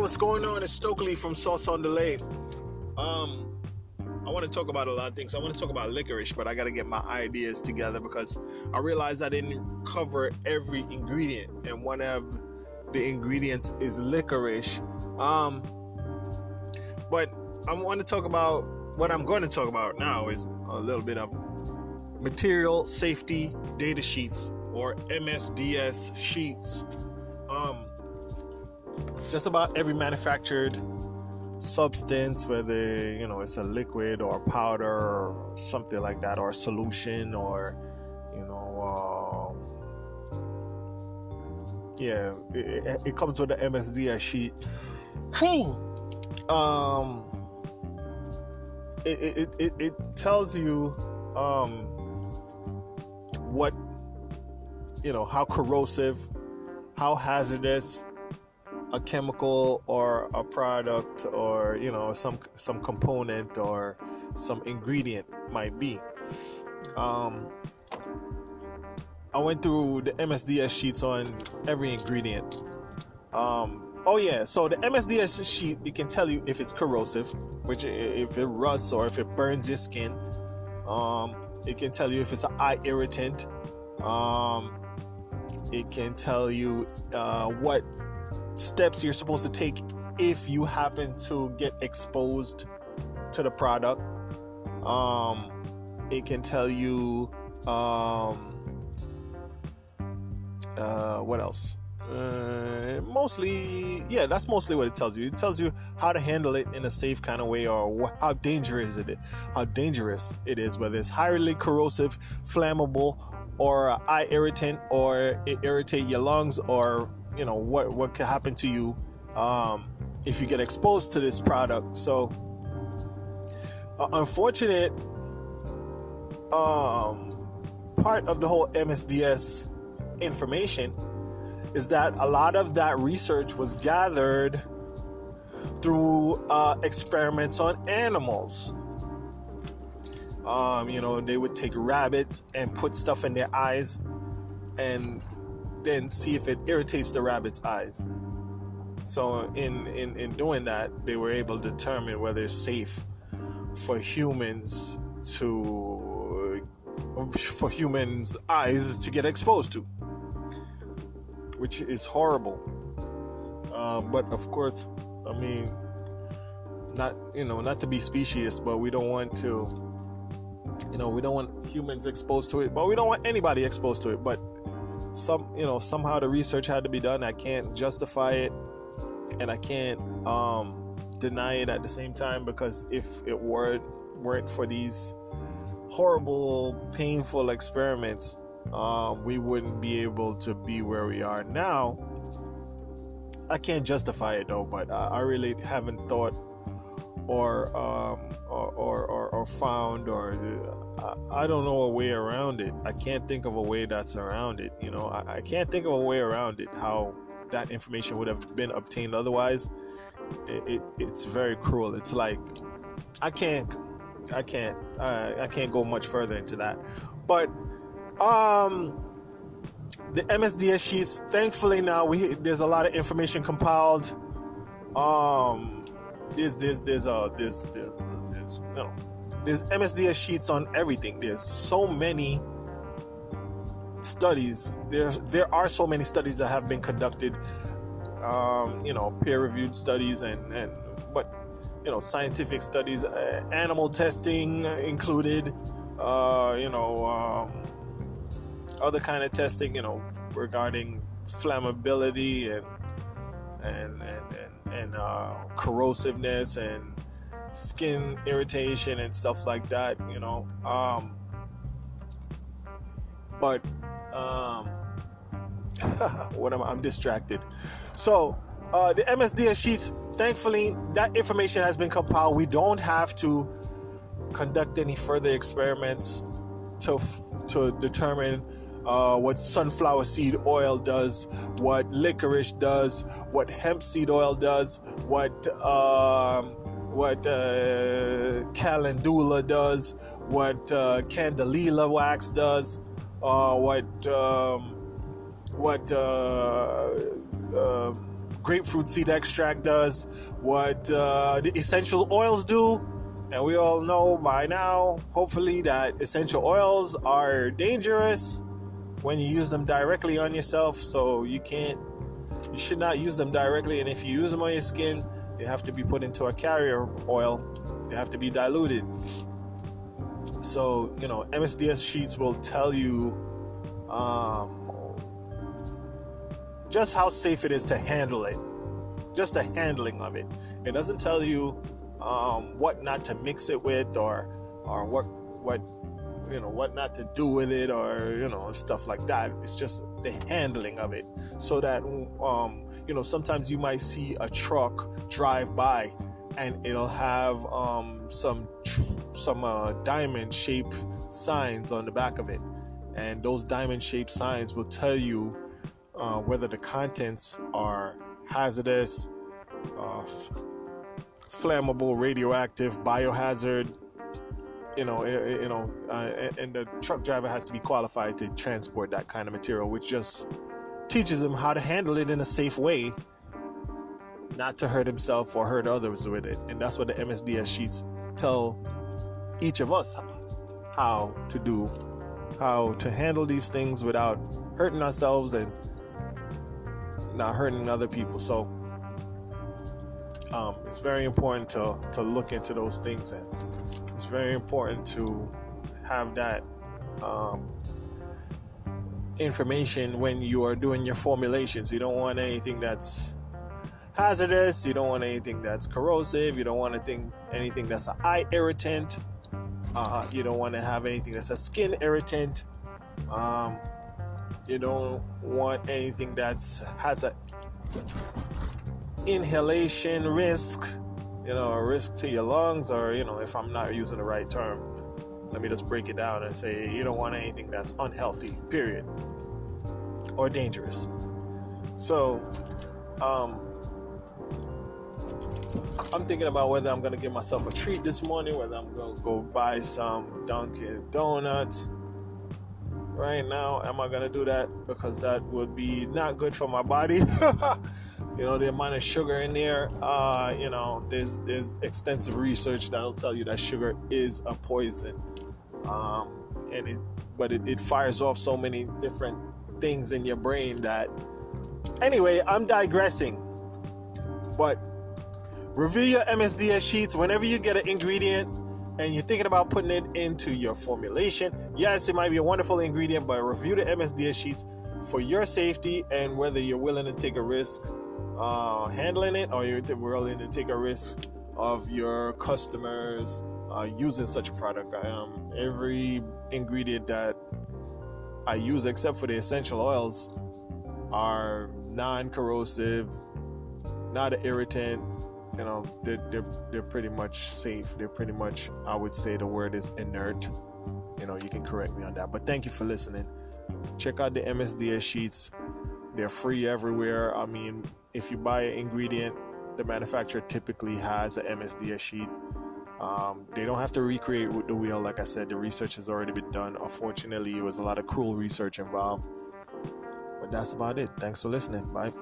what's going on? It's Stokely from Sauce on Delay. I want to talk about a lot of things. I want to talk about licorice, but I got to get my ideas together because I realized I didn't cover every ingredient, and one of the ingredients is licorice. But I want to talk about what I'm going to talk about now is a little bit of material safety data sheets, or MSDS sheets. Just about every manufactured substance, whether it's a liquid or powder or something like that, or a solution, or it comes with the MSDS sheet. It tells you what how corrosive, how hazardous a chemical or a product or some component or some ingredient might be. I went through the MSDS sheets on every ingredient. So the MSDS sheet, it can tell you if it's corrosive, which if it rusts or if it burns your skin. It can tell you if it's an eye irritant. It can tell you what steps you're supposed to take if you happen to get exposed to the product. It can tell you what else? That's mostly what it tells you. It tells you how to handle it in a safe kind of way, or how dangerous it is, whether it's highly corrosive, flammable, or eye irritant, or it irritate your lungs, or what could happen to you if you get exposed to this product. So unfortunate part of the whole MSDS information is that a lot of that research was gathered through experiments on animals. They would take rabbits and put stuff in their eyes and then see if it irritates the rabbit's eyes. So in doing that, they were able to determine whether it's safe for humans eyes to get exposed to, which is horrible. But of course, not to be specious, but we don't want humans exposed to it, but we don't want anybody exposed to it. But somehow the research had to be done. I can't justify it, and I can't deny it at the same time, because if it weren't for these horrible, painful experiments, we wouldn't be able to be where we are now. I can't justify it though, but I really haven't thought or found, or I don't know a way around it. I can't think of a way that's around it. I can't think of a way around it, how that information would have been obtained otherwise. It's very cruel. It's like I can't go much further into that. But the MSDS sheets, thankfully now there's a lot of information compiled. There's MSDS sheets on everything. There's so many studies. There are so many studies that have been conducted. Peer-reviewed studies but scientific studies, animal testing included. Other kind of testing, regarding flammability and corrosiveness and skin irritation and stuff like that, I'm distracted. So the MSDS sheets, thankfully, that information has been compiled. We don't have to conduct any further experiments to determine what sunflower seed oil does, what licorice does, what hemp seed oil does, what calendula does, what candelilla wax does, what grapefruit seed extract does, what the essential oils do. And we all know by now, hopefully, that essential oils are dangerous when you use them directly on yourself. So you should not use them directly. And if you use them on your skin, they have to be put into a carrier oil. They have to be diluted. So, MSDS sheets will tell you just how safe it is to handle it. Just the handling of it. It doesn't tell you what not to mix it with, or what not to do with it, or stuff like that. It's just the handling of it, so that sometimes you might see a truck drive by and it'll have some diamond shaped signs on the back of it, and those diamond shaped signs will tell you whether the contents are hazardous, flammable, radioactive, biohazard, and the truck driver has to be qualified to transport that kind of material, which just teaches him how to handle it in a safe way, not to hurt himself or hurt others with it. And that's what the MSDS sheets tell each of us how to do, how to handle these things without hurting ourselves and not hurting other people. So it's very important to look into those things, and it's very important to have that information when you are doing your formulations. You don't want anything that's hazardous, you don't want anything that's corrosive, you don't want anything that's an eye irritant, you don't want to have anything that's a skin irritant, you don't want anything has a inhalation risk, a risk to your lungs, or if I'm not using the right term, let me just break it down and say you don't want anything that's unhealthy, period, or dangerous. So I'm thinking about whether I'm going to give myself a treat this morning, whether I'm going to go buy some Dunkin' Donuts right now. Am I going to do that? Because that would be not good for my body. The amount of sugar in there, there's extensive research that'll tell you that sugar is a poison. But it fires off so many different things in your brain that... Anyway, I'm digressing. But review your MSDS sheets whenever you get an ingredient and you're thinking about putting it into your formulation. Yes, it might be a wonderful ingredient, but review the MSDS sheets for your safety and whether you're willing to take a risk handling it, or you're willing to take a risk of your customers using such a product. Every ingredient that I use, except for the essential oils, are non-corrosive, not an irritant. They're pretty much safe. They're pretty much, I would say the word is inert. You can correct me on that. But thank you for listening. Check out the MSDS sheets. They're free everywhere. I mean, if you buy an ingredient, the manufacturer typically has an MSDS sheet. They don't have to recreate the wheel. Like I said, the research has already been done. Unfortunately, it was a lot of cruel research involved. But that's about it. Thanks for listening. Bye.